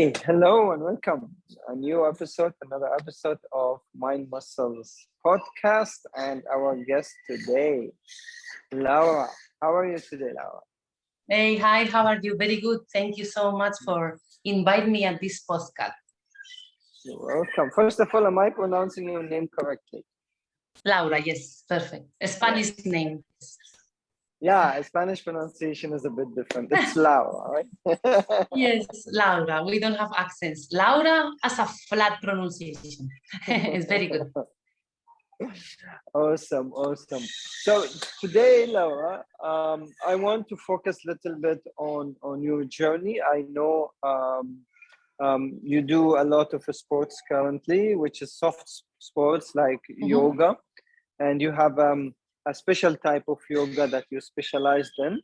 Hey, hello and welcome. Another episode of Mind Muscles podcast, and our guest today, Laura. How are you today, Laura? Hey, hi, how are you? Very good. Thank you so much for inviting me at this podcast. You're welcome. First of all, am I pronouncing your name correctly? Laura, yes, perfect. A Spanish name. Yeah, Spanish pronunciation is a bit different. It's Laura, right? Yes, Laura. We don't have accents. Laura has a flat pronunciation. It's very good. Awesome. So today, Laura, I want to focus a little bit on your journey. I know you do a lot of sports currently, which is soft sports like yoga, and you have a special type of yoga that you specialized in.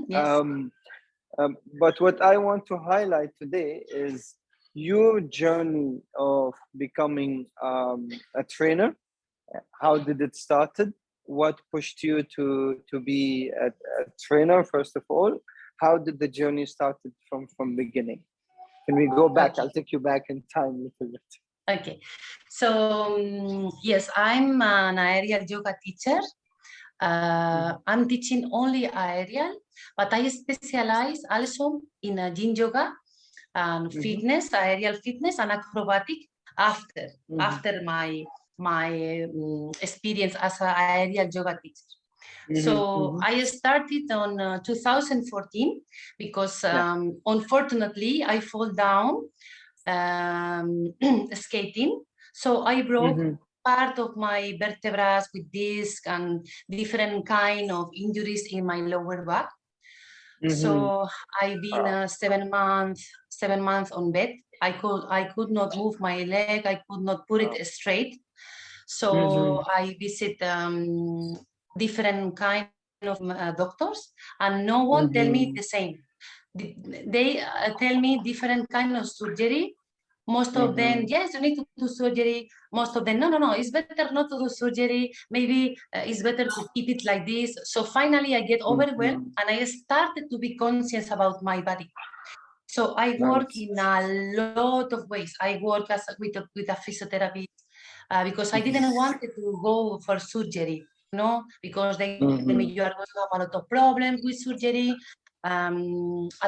Yes. But what I want to highlight today is your journey of becoming a trainer. How did it started? What pushed you to be a trainer, first of all? How did the journey started from beginning? Can we go back? Okay. I'll take you back in time a little bit. Okay. So, yes, I'm an aerial yoga teacher. I'm teaching only aerial, but I specialize also in yin yoga and fitness, aerial fitness and acrobatic after my experience as an aerial yoga teacher. So I started on 2014 because unfortunately I fall down skating. So I broke part of my vertebrae with disc and different kind of injuries in my lower back. So I've been 7 months on bed. I could not move my leg. I could not put it straight. So I visit different kind of doctors, and no one tell me the same. They tell me different kind of surgery. Most of them, yes, you need to do surgery. Most of them, no, it's better not to do surgery. Maybe it's better to keep it like this. So finally, I get overwhelmed and I started to be conscious about my body. So I work in a lot of ways. I work with a physiotherapy because I didn't want to go for surgery, because they tell me you are going to have a lot of problems with surgery, a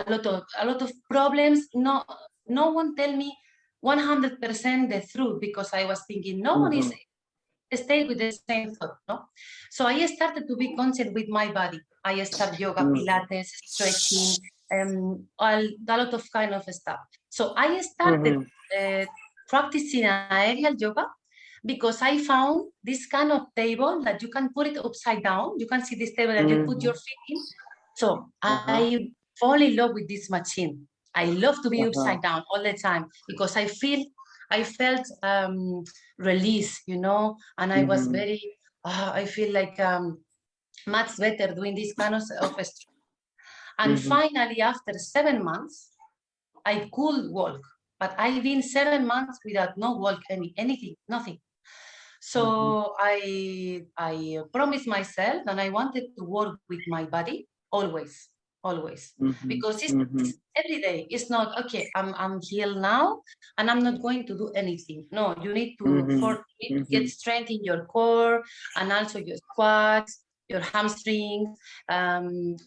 lot of problems. No one tell me 100% the truth, because I was thinking no one is stay with the same thought, no? So I started to be conscious with my body. I started yoga, Pilates, stretching, a lot of kind of stuff. So I started practicing aerial yoga because I found this kind of table that you can put it upside down. You can see this table that you put your feet in. So I fall in love with this machine. I love to be upside down all the time because I felt release, and I was very, I feel like much better doing this kind of stuff. And finally, after 7 months, I could walk, but I've been 7 months without no walk, anything, nothing. So I promised myself that I wanted to work with my body always, because it's every day. It's not okay. I'm healed now, and I'm not going to do anything. No, you need to get strength in your core, and also your squats, your hamstrings,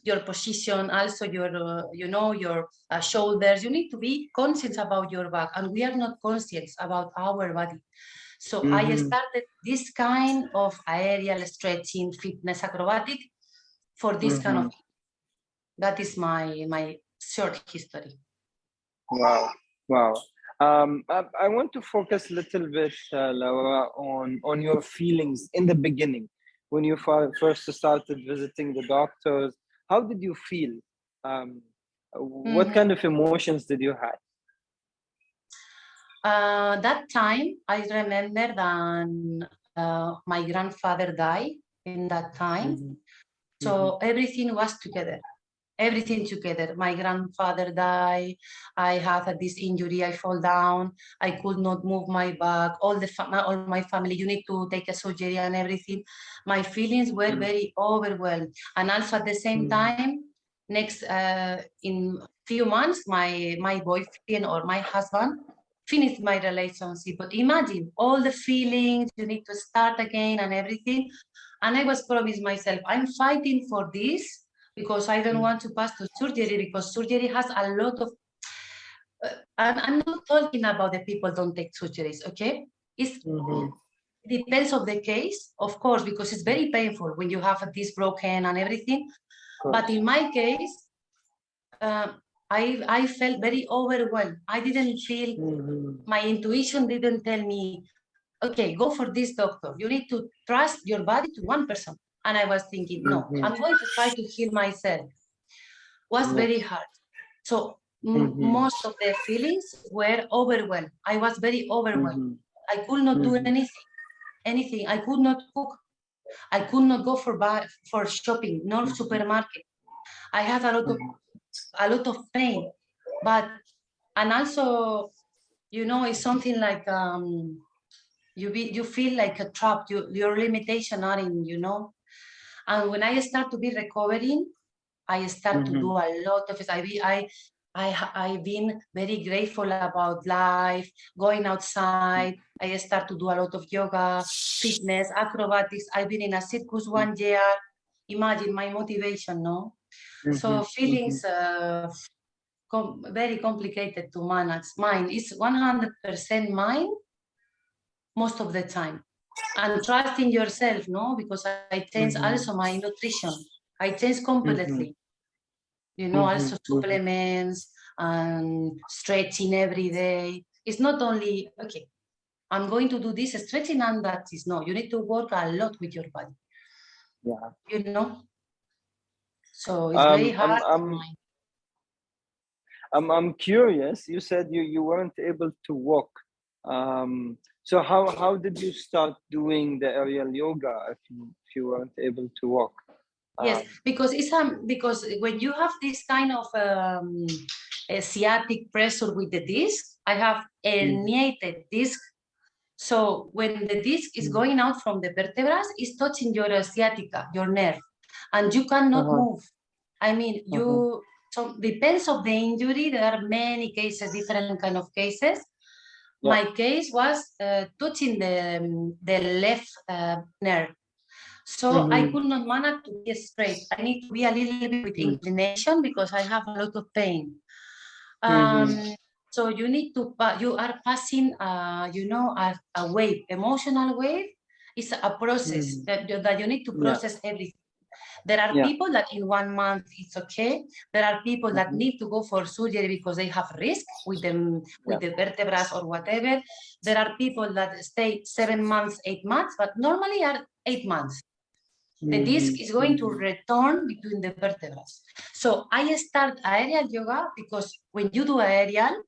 your position, also your your shoulders. You need to be conscious about your back, and we are not conscious about our body. So I started this kind of aerial stretching, fitness, acrobatic for this kind of. That is my short history. Wow. I want to focus a little bit, Laura, on your feelings in the beginning when you first started visiting the doctors. How did you feel? What kind of emotions did you have? That time, I remember that my grandfather died in that time. So everything was together. Everything together. My grandfather died. I had this injury. I fall down. I could not move my back. All my family, you need to take a surgery and everything. My feelings were very overwhelmed. And also at the same time, few months, my boyfriend or my husband finished my relationship. But imagine all the feelings, you need to start again and everything. And I was promised myself, I'm fighting for this because I don't want to pass to surgery, because surgery has a lot of, I'm not talking about the people don't take surgeries, okay? It depends of the case, of course, because it's very painful when you have this broken and everything. But in my case, I felt very overwhelmed. I didn't feel, my intuition didn't tell me, okay, go for this doctor. You need to trust your body to one person. And I was thinking, no, I'm going to try to heal myself. Was very hard. So most of the feelings were overwhelmed. I was very overwhelmed. I could not do anything. I could not cook. I could not go for shopping, nor supermarket. I had a lot of pain, and also, it's something like you feel like a trap. Your limitation are in, And when I start to be recovering, I start to do a lot of it. I've been very grateful about life, going outside. I start to do a lot of yoga, fitness, acrobatics. I've been in a circus 1 year. Imagine my motivation, no? So feelings very complicated to manage. Mine is 100% mine most of the time. And trust in yourself, no? Because I change also my nutrition. I change completely. Also supplements and stretching every day. It's not only, okay, I'm going to do this stretching and that is, no, you need to work a lot with your body. Yeah. So it's very hard. I'm curious. You said you weren't able to walk. So how did you start doing the aerial yoga if you weren't able to walk? Yes, because because when you have this kind of sciatic pressure with the disc, I have herniated disc. So when the disc is going out from the vertebrae, it's touching your sciatica, your nerve, and you cannot move. I mean, so depends of the injury. There are many cases, different kind of cases. My case was touching the left nerve. So I could not manage to be straight. I need to be a little bit with inclination because I have a lot of pain. So you need to, you are passing, a wave, emotional wave. It's a process that you need to process everything. There are people that in 1 month it's okay. There are people that need to go for surgery because they have risk with them, with the vertebrae or whatever. There are people that stay 7 months, 8 months, but normally are 8 months. The disc is going to return between the vertebrae. So I start aerial yoga because when you do aerial,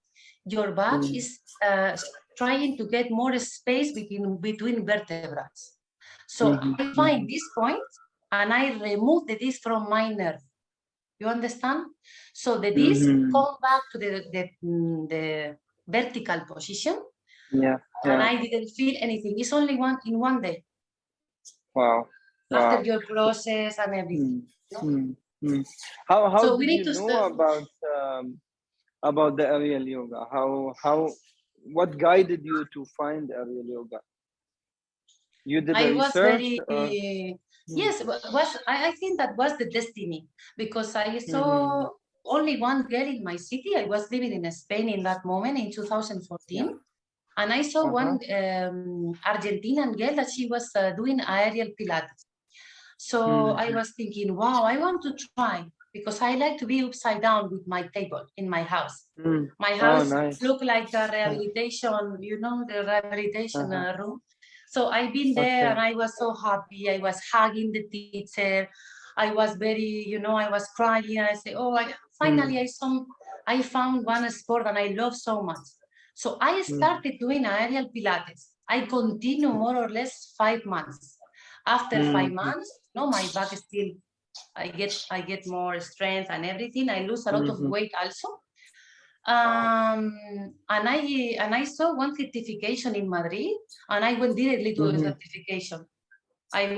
your back is trying to get more space between vertebrae. So I find this point and I remove the disc from my nerve. You understand? So the disc come back to the vertical position. And I didn't feel anything. It's only in 1 day. Wow. After your process and everything. How so did you know about the aerial yoga? What guided you to find aerial yoga? You did a research? Yes, I think that was the destiny, because I saw only one girl in my city. I was living in Spain in that moment in 2014. And I saw one Argentinian girl that she was doing aerial Pilates. So I was thinking, wow, I want to try, because I like to be upside down with my table in my house. My house looked like a rehabilitation, the rehabilitation room. So I've been there and I was so happy. I was hugging the teacher. I was very, I was crying. I say, finally I found one sport that I love so much. So I started doing aerial Pilates. I continue more or less 5 months. After 5 months, my back is still, I get more strength and everything. I lose a lot of weight also. And I saw one certification in Madrid, and I went directly to the certification. I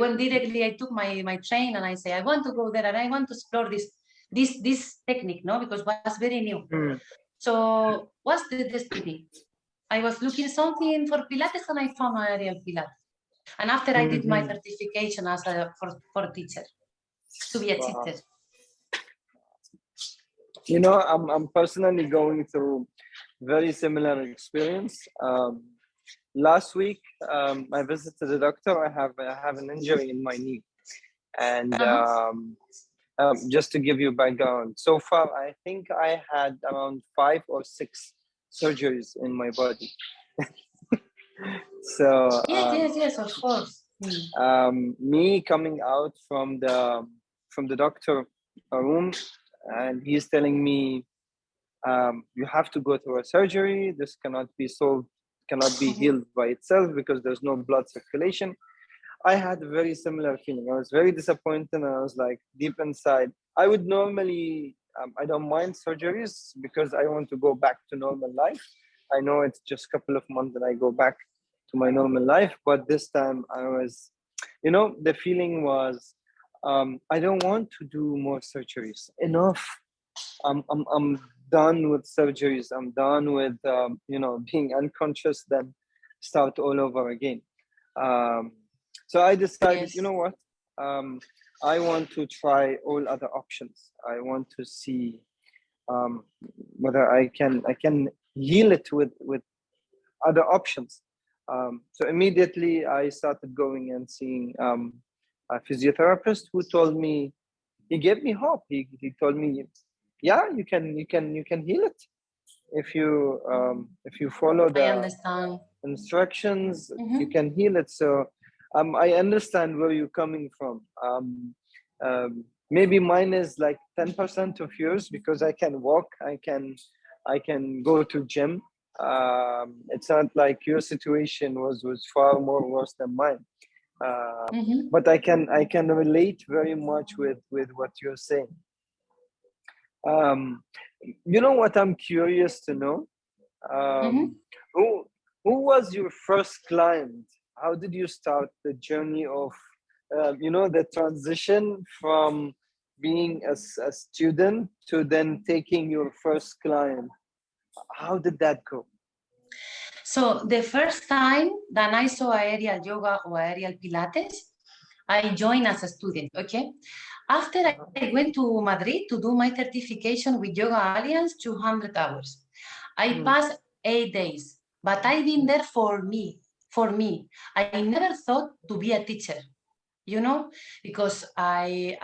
took my train and I say, I want to go there and I want to explore this. this technique, no, because it was very new. So what's the destiny? I was looking something for Pilates and I found aerial Pilates. And after I did my certification as a for teacher, to be a teacher. You know, I'm personally going through very similar experience. Last week, I visited the doctor. I have an injury in my knee, and just to give you background, so far I think I had around 5 or 6 surgeries in my body. So yes, of course. me coming out from the doctor room, and he's telling me, you have to go through a surgery. This cannot be solved, cannot be healed by itself because there's no blood circulation. I had a very similar feeling. I was very disappointed, and I was like, deep inside, I would normally, I don't mind surgeries because I want to go back to normal life. I know it's just a couple of months that I go back to my normal life, but this time I was, the feeling was, I don't want to do more surgeries. Enough. I'm done with surgeries. I'm done with being unconscious, then start all over again. So I decided, Yes. you know what? I want to try all other options. I want to see whether I can heal it with other options. So immediately I started going and seeing a physiotherapist who told me, he gave me hope. He told me, yeah, you can heal it if you follow I the understand. instructions. You can heal it. So I understand where you're coming from. Maybe mine is like 10% of yours because I can walk, I can go to gym. It's not like your situation was far more worse than mine. But I can relate very much with what you're saying. You know what I'm curious to know? Who was your first client? How did you start the journey of the transition from being a student to then taking your first client? How did that go? So the first time that I saw aerial yoga or aerial Pilates, I joined as a student, okay? After I went to Madrid to do my certification with Yoga Alliance, 200 hours. I passed 8 days, but I've been there for me. I never thought to be a teacher, because I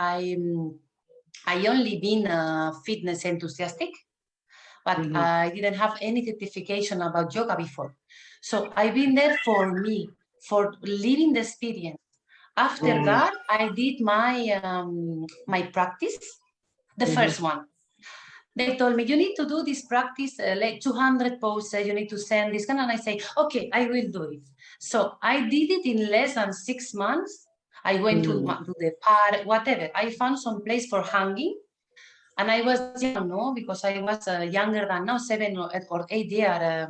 only been a fitness enthusiastic, but I didn't have any certification about yoga before. So I've been there for me, for living the experience. After that, I did my practice, the first one. They told me, you need to do this practice, like 200 poses, you need to send this kind, and I say, okay, I will do it. So I did it in less than 6 months. I went to the park, whatever. I found some place for hanging, and I was young, no, because I was younger than now, 7 or 8 years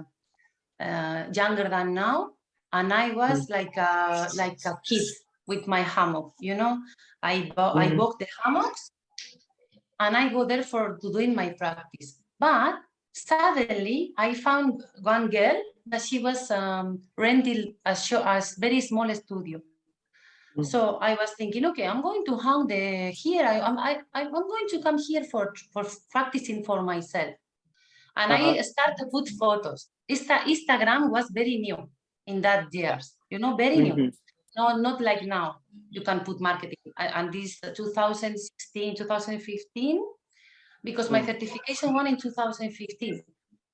younger than now, and I was like a kid with my hammock, I bought the hammocks, and I go there to doing my practice. But suddenly I found one girl that she was renting a very small studio. So I was thinking, okay, I'm going to hang here. I'm going to come here for practicing for myself. And I started to put photos. Instagram was very new in that years, very new. No, not like now. You can put marketing. And this 2016, 2015, because my certification won in 2015.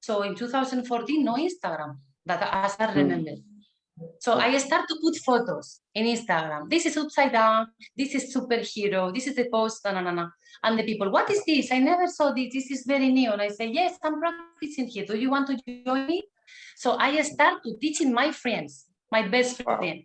So in 2014, no Instagram, that as I remember. So I start to put photos in Instagram. This is upside down. This is superhero. This is the post. And the people, what is this? I never saw this. This is very new. And I say, yes, I'm practicing here. Do you want to join me? So I start to teaching my friends, my best friend.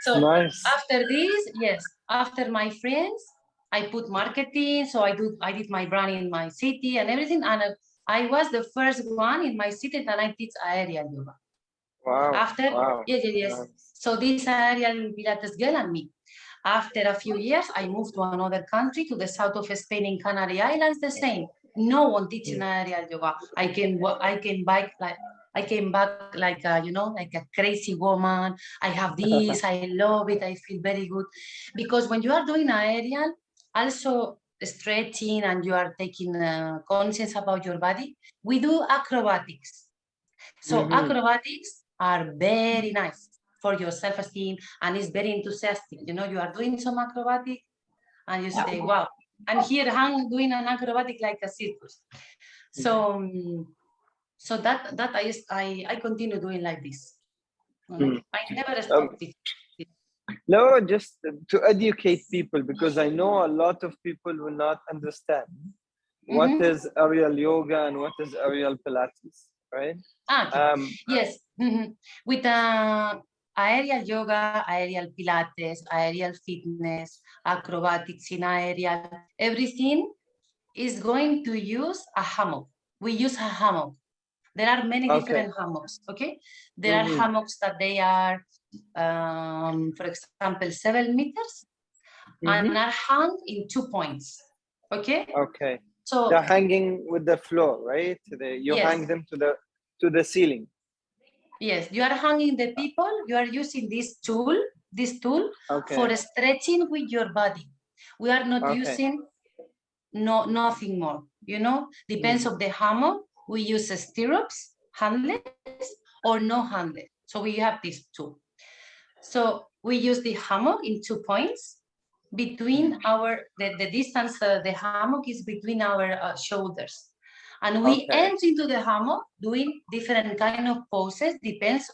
So nice. After this, yes, after my friends, I put marketing. So I did my brand in my city and everything. And I was the first one in my city that I teach aerial yoga. Wow. After, wow. yes. Nice. So this aerial Pilates girl and me. After a few years, I moved to another country, to the south of Spain in Canary Islands, the same. No one teaching aerial yoga. I came back like a, you know, like a crazy woman. I have this, I love it, I feel very good. Because when you are doing aerial, also stretching and you are taking conscience about your body, we do acrobatics. So acrobatics are very nice for your self-esteem, and it's very enthusiastic. You know, you are doing some acrobatic and you say, wow. And here I'm doing an acrobatic like a circus. So so that I continue doing like this. I never stopped it. No, just to educate people, because I know a lot of people will not understand what is aerial yoga and what is aerial Pilates, right? Okay. Yes. With aerial yoga, aerial Pilates, aerial fitness, acrobatics in aerial, everything is going to use a hammock. We use a hammock. There are many different hammocks, okay? There are hammocks that they are, for example, 7 meters and are hung in 2 points, okay? Okay. So they're hanging with the floor, right? You hang them to the ceiling. Yes, you are hanging the people. You are using this tool for stretching with your body. We are not using nothing more. You know, depends of the hammock. We use stirrups, handless, or no handless. So we have these two. So we use the hammock in 2 points between the distance. The hammock is between our shoulders. And we enter into the hammock doing different kind of poses, depends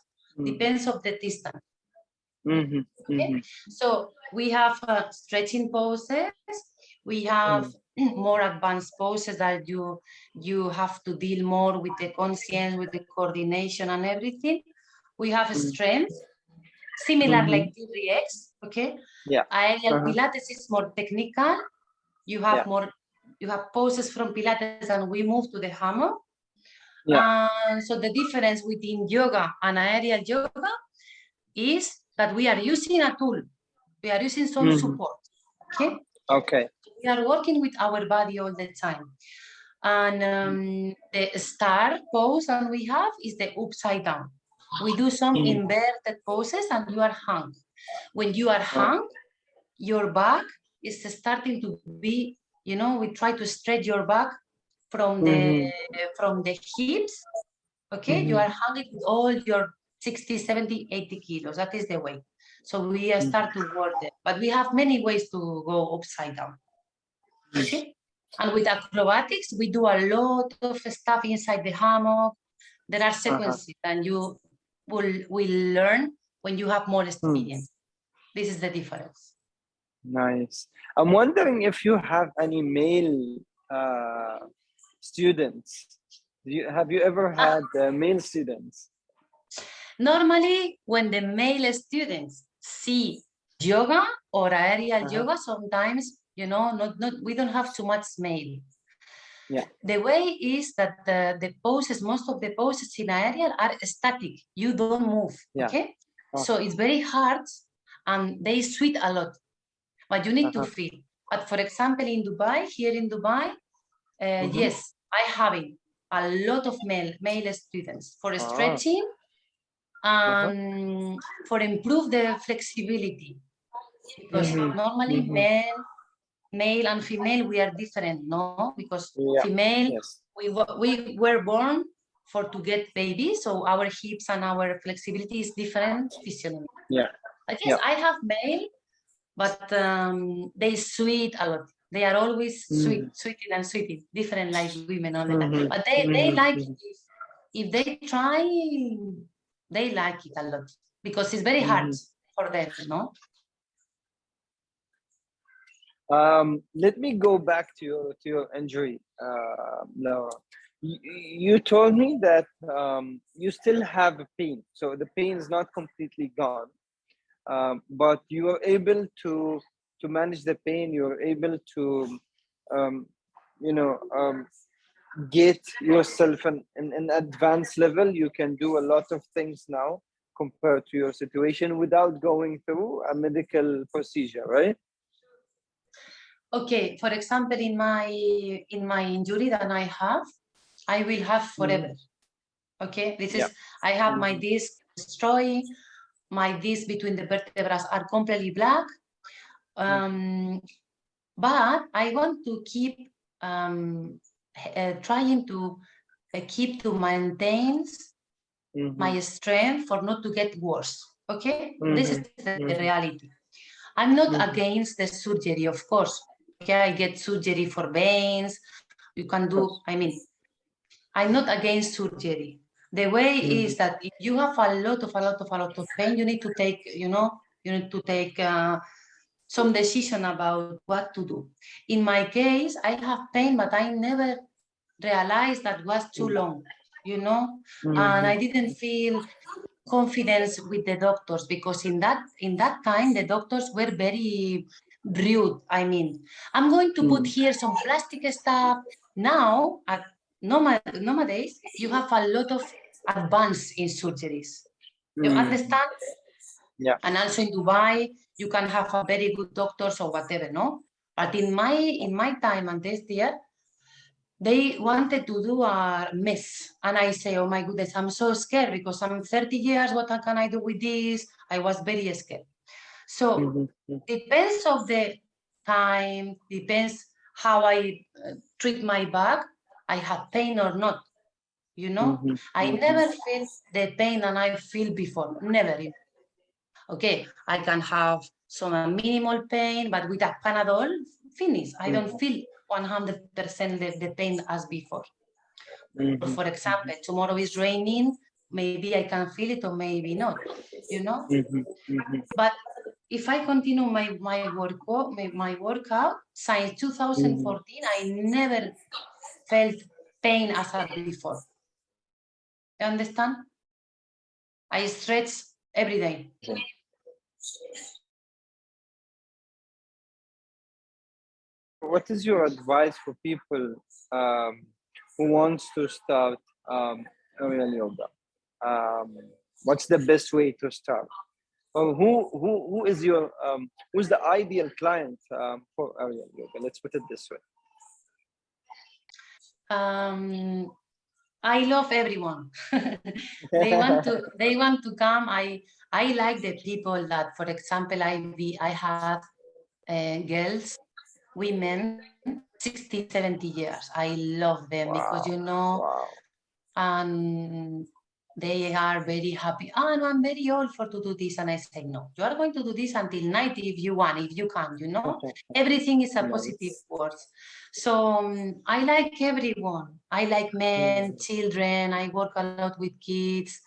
of the distance. Okay? So we have stretching poses, we have more advanced poses that you have to deal more with the conscience, with the coordination and everything. We have strength, similar like TRX, okay? Yeah. Aerial Pilates is more technical. You have you have poses from Pilates and we move to the hammock. So the difference within yoga and aerial yoga is that we are using a tool. We are using some support, okay? Okay. We are working with our body all the time. And the star pose that we have is the upside down. We do some inverted poses and you are hung. When you are hung, your back is starting to be, you know, we try to stretch your back from the hips, okay? You are hanging with all your 60, 70, 80 kilos. That is the way. So we start to work it. But we have many ways to go upside down, okay? And with acrobatics, we do a lot of stuff inside the hammock. There are sequences and you will learn when you have more experience. This is the difference. Nice. I'm wondering if you have any male students. Have you ever had male students? Normally, when the male students see yoga or aerial yoga, sometimes, you know, we don't have too much male. Yeah. The way is that the poses, most of the poses in aerial are static. You don't move, okay? So it's very hard and they sweat a lot, but you need to feel. But for example, in Dubai, here in Dubai, yes, I having a lot of male students for stretching and for improve the flexibility. Because normally male and female, we are different, no? Because female, we were born to get babies, so our hips and our flexibility is different physiology. But yes, I have male, but they sweat a lot. They are always sweating, different like women all the time. But they like it. If they try, they like it a lot because it's very hard for them, no? Let me go back to your injury, Laura. You told me that you still have a pain, so the pain is not completely gone, but you are able to manage the pain. You are able to, get yourself in an advanced level. You can do a lot of things now compared to your situation without going through a medical procedure, right? Okay, for example, in my injury that I will have forever. Okay, this is, I have my disc destroyed, my disc between the vertebrae are completely black. But I want to keep trying to keep to maintain my strength for not to get worse. Okay, this is the reality. I'm not against the surgery, of course. Okay, I get surgery for veins. You can do, I mean, I'm not against surgery. The way is that if you have a lot of pain, you need to take, you need to take some decision about what to do. In my case, I have pain, but I never realized that was too long, and I didn't feel confidence with the doctors, because in that time the doctors were very rude. I mean, I'm going to put here some plastic stuff. Now at nowadays you have a lot of advance in surgeries, you understand? Yeah. And also in Dubai you can have a very good doctors or whatever, no? But in my time and this year, they wanted to do a mess. And I say, oh my goodness, I'm so scared because I'm 30 years. What can I do with this? I was very scared. So depends of the time, depends how I treat my back. I have pain or not, I never feel the pain that I feel before, never. Okay, I can have some minimal pain, but with a Panadol, finish. I don't feel 100% the pain as before. For example, tomorrow is raining, maybe I can feel it or maybe not, But if I continue my workout, since 2014, I never felt pain as I before. You understand? I stretch every day. What is your advice for people who wants to start aerial yoga? What's the best way to start? Or who is your who's the ideal client for aerial yoga? Let's put it this way. I love everyone. They want to come. I like the people that, for example, I have girls, women, 60, 70 years. I love them because and they are very happy. Oh, no, I'm very old to do this. And I say, no, you are going to do this until 90 if you want, if you can, Everything is a positive word. So I like everyone. I like men, children. I work a lot with kids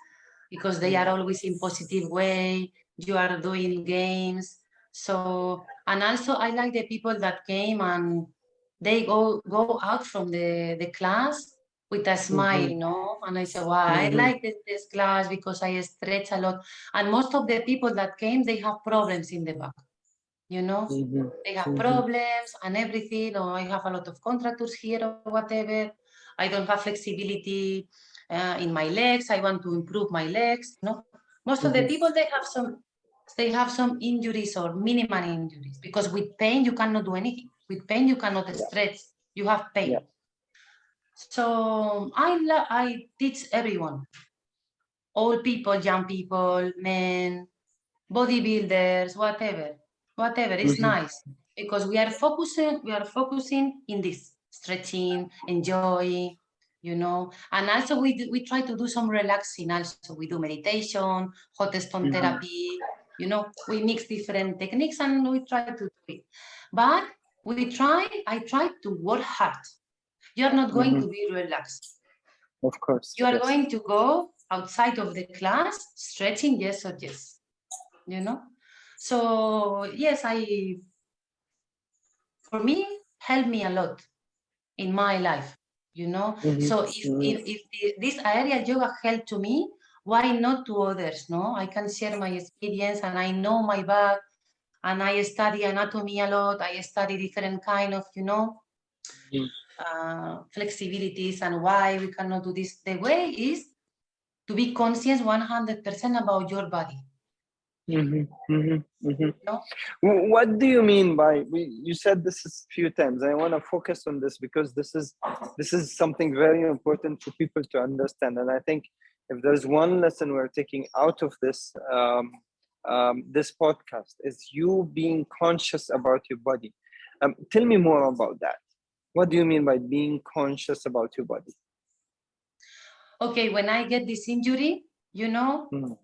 because they are always in positive way. You are doing games. So, and also I like the people that came and they go out from the class with a smile, And I said, wow, I like this class because I stretch a lot. And most of the people that came, they have problems in the back, They have problems and everything, or I have a lot of contractures here or whatever. I don't have flexibility in my legs. I want to improve my legs, Most of the people, they have some injuries or minimal injuries, because with pain, you cannot do anything. With pain, you cannot stretch. You have pain. Yeah. So I teach everyone, all people, young people, men, bodybuilders, whatever. It's nice because we are focusing in this stretching, enjoy, and also we try to do some relaxing. Also, we do meditation, hot stone therapy. We mix different techniques and we try to do it. But I try to work hard. You're not going to be relaxed. Of course. You are going to go outside of the class, stretching, yes or yes. So yes, for me, helped me a lot in my life, So if this aerial yoga helped to me, why not to others, no? I can share my experience, and I know my back, and I study anatomy a lot. I study different kind of, flexibilities and why we cannot do this. The way is to be conscious 100% about your body. No? What do you mean by, you said this a few times, I want to focus on this because this is something very important for people to understand, and I think if there's one lesson we're taking out of this this podcast is you being conscious about your body. Tell me more about that. What do you mean by being conscious about your body? Okay, when I get this injury,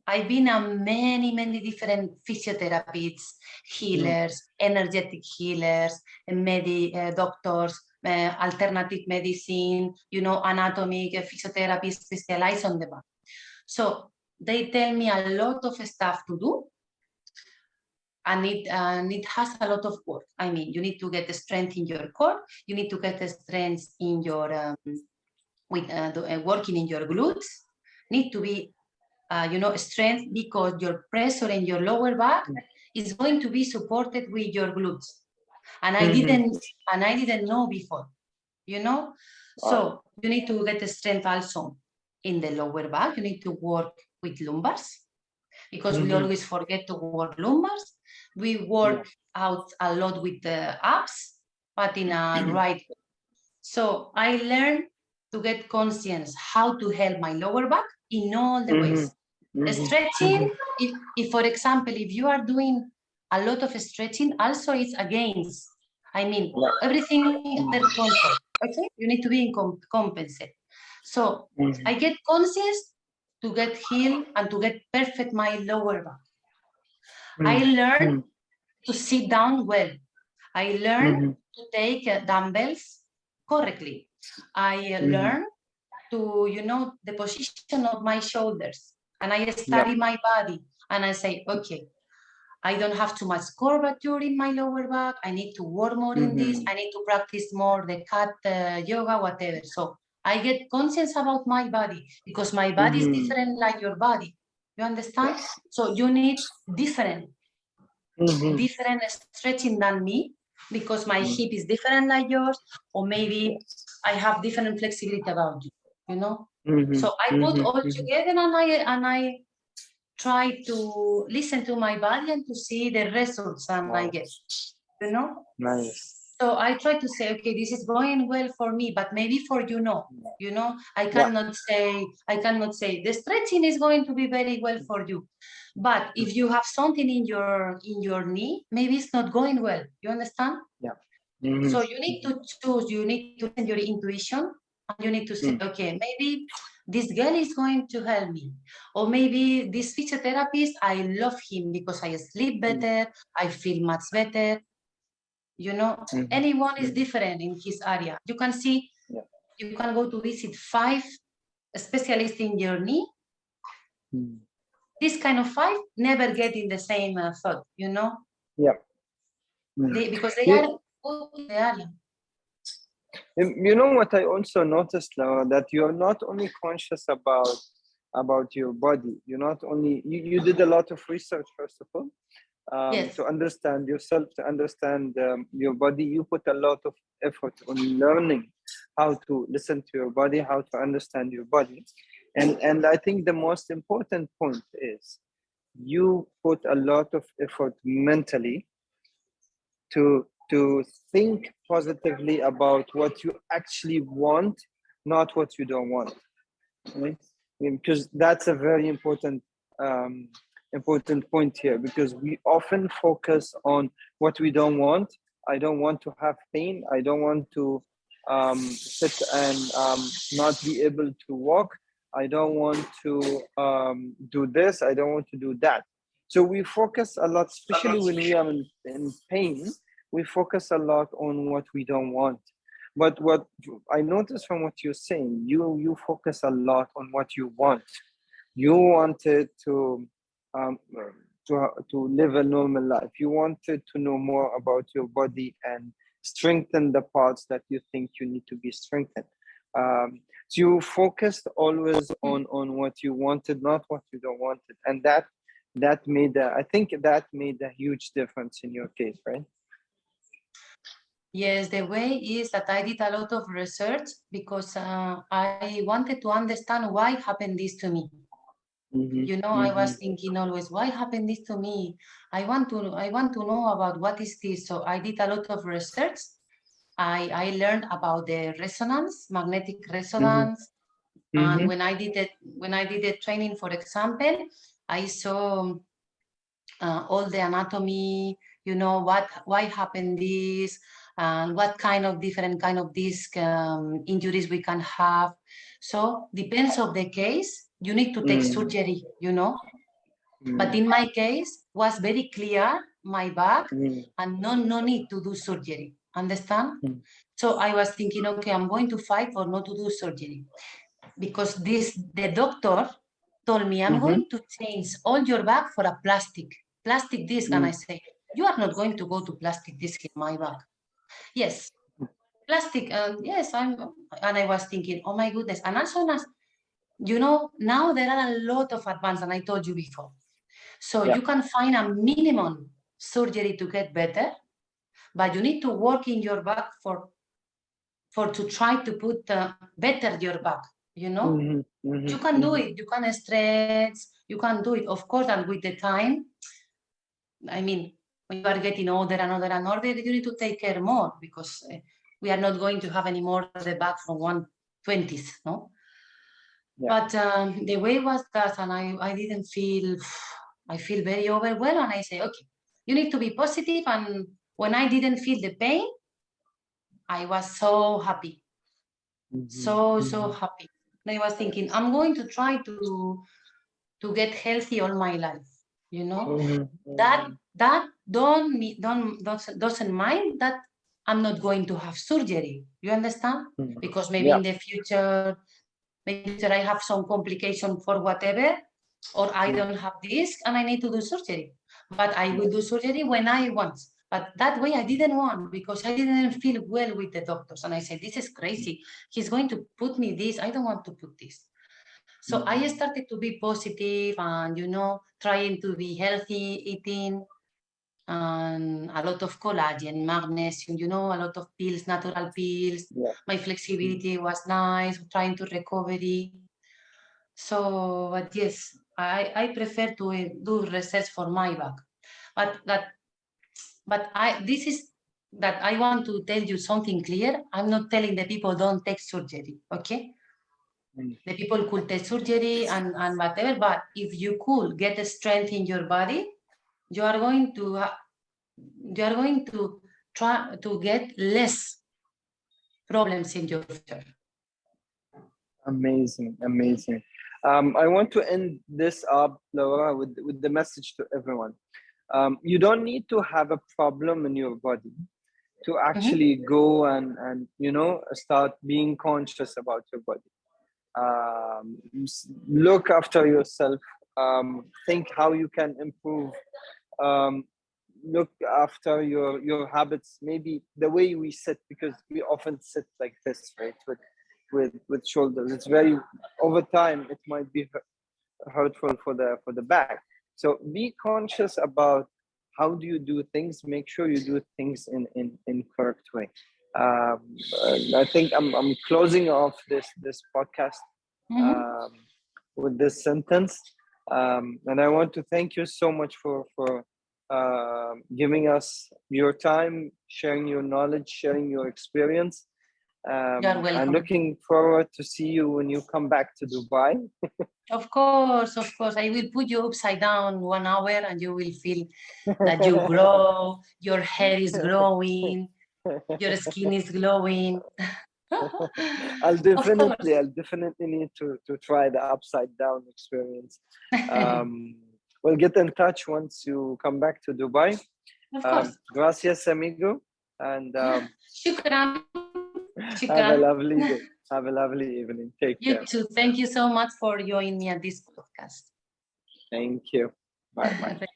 I've been on many different physiotherapists, healers, energetic healers, doctors, alternative medicine, anatomic physiotherapy specialized on the body. So they tell me a lot of stuff to do, and it has a lot of work. I mean, you need to get the strength in your core, you need to get the strength in your working in your glutes, need to be strength, because your pressure in your lower back is going to be supported with your glutes, and I didn't know before, so you need to get the strength also in the lower back. You need to work with lumbars, because we always forget to work lumbars. We work out a lot with the abs, but in a right way. So I learned to get conscious how to help my lower back in all the ways. Stretching, if for example, if you are doing a lot of stretching, also it's against, everything under control. Okay, you need to be compensated. So I get conscious to get healed and to get perfect my lower back. I learned to sit down well. I learned to take dumbbells correctly. I learned to, the position of my shoulders, and I study my body, and I say, okay, I don't have too much curvature in my lower back. I need to work more in this. I need to practice more the cat yoga, whatever. So I get conscious about my body, because my body is different like your body. You understand? So you need different stretching than me, because my hip is different like yours, or maybe I have different flexibility about you. So I put all together, and I try to listen to my body and to see the results I get, Nice. So I try to say, okay, this is going well for me, but maybe for I cannot say the stretching is going to be very well for you. But if you have something in your knee, maybe it's not going well. You understand? Yeah. So you need to choose, you need to listen to your intuition, and you need to say, okay, maybe this girl is going to help me. Or maybe this physiotherapist, I love him because I sleep better, I feel much better. Anyone is different in his area. You can see, you can go to visit 5 specialists in your knee. This kind of 5 never get in the same thought, Yeah. Because they are good in the area. You know what I also noticed, Laura, that you're not only conscious about your body. You're not only you did a lot of research, first of all, Yes. to understand yourself, to understand your body. You put a lot of effort on learning how to listen to your body, how to understand your body, and I think the most important point is you put a lot of effort mentally to think positively about what you actually want, not what you don't want, right? Because that's a very important point here, because we often focus on what we don't want. I don't want to have pain. I don't want to sit and not be able to walk. I don't want to do this. I don't want to do that. So we focus a lot, especially when we are in pain, we focus a lot on what we don't want. But what I noticed from what you're saying, you focus a lot on what you want. You wanted to live a normal life. You wanted to know more about your body and strengthen the parts that you think you need to be strengthened. So you focused always on what you wanted, not what you don't want, and that made I think that made a huge difference in your case, right? Yes, the way is that I did a lot of research, because I wanted to understand why happened this to me. You know, I was thinking always, why happened this to me? I want to know about what is this. So I did a lot of research. I learned about the resonance, magnetic resonance. And when I did the training, for example, I saw all the anatomy, you know, why happened this, and what kind of different kind of disc injuries we can have. So depends of the case, you need to take surgery, you know. But in my case, was very clear, my back, and no need to do surgery. Understand? So I was thinking, okay, I'm going to fight for not to do surgery, because the doctor told me, I'm going to change all your back for a plastic disc. And I say, you are not going to go to plastic disc in my back. Yes, plastic. Yes, and I was thinking, oh my goodness. And as soon as, you know, now there are a lot of advanced, and I told you before. So you can find a minimum surgery to get better, but you need to work in your back for to try to put better your back, you know. You can do it, you can stretch, you can do it, of course. And with the time, I mean, when you are getting older and older and older, you need to take care more, because we are not going to have any more the back from 120s, no? But the way was that, and I didn't feel, I feel very overwhelmed, and I say, okay, you need to be positive. And when I didn't feel the pain, I was so happy, so happy. And I was thinking, I'm going to try to get healthy all my life, you know. That doesn't mind that I'm not going to have surgery. You understand? Because maybe in the future, I have some complication for whatever, or I don't have this and I need to do surgery. But I will do surgery when I want. But that way I didn't want, because I didn't feel well with the doctors. And I said, this is crazy. He's going to put me this. I don't want to put this. So I started to be positive and, you know, trying to be healthy, eating, and a lot of collagen, magnesium, you know, a lot of pills, natural pills. My flexibility was nice, trying to recovery. So, but yes, I prefer to do research for my back. But this is that I want to tell you something clear. I'm not telling the people don't take surgery, okay? The people could take surgery and whatever, but if you could get a strength in your body, you are going to try to get less problems in your future. Amazing. I want to end this up, Laura, with the message to everyone. You don't need to have a problem in your body to actually go and you know, start being conscious about your body. Look after yourself. Think how you can improve. Look after your habits. Maybe the way we sit, because we often sit like this, right? With shoulders, it's very, over time it might be hurtful for the back. So be conscious about how do you do things. Make sure you do things in correct way. I think I'm closing off this podcast with this sentence, and I want to thank you so much for giving us your time, sharing your knowledge, sharing your experience. You're welcome. I'm looking forward to see you when you come back to Dubai. Of course. I will put you upside down 1 hour and you will feel that you grow, your hair is growing, your skin is glowing. I'll definitely need to try the upside down experience. We'll get in touch once you come back to Dubai. Of course. Gracias, amigo. And Shukran. Have a lovely day. Have a lovely evening. Take care. You too. Thank you so much for joining me at this podcast. Thank you. Bye.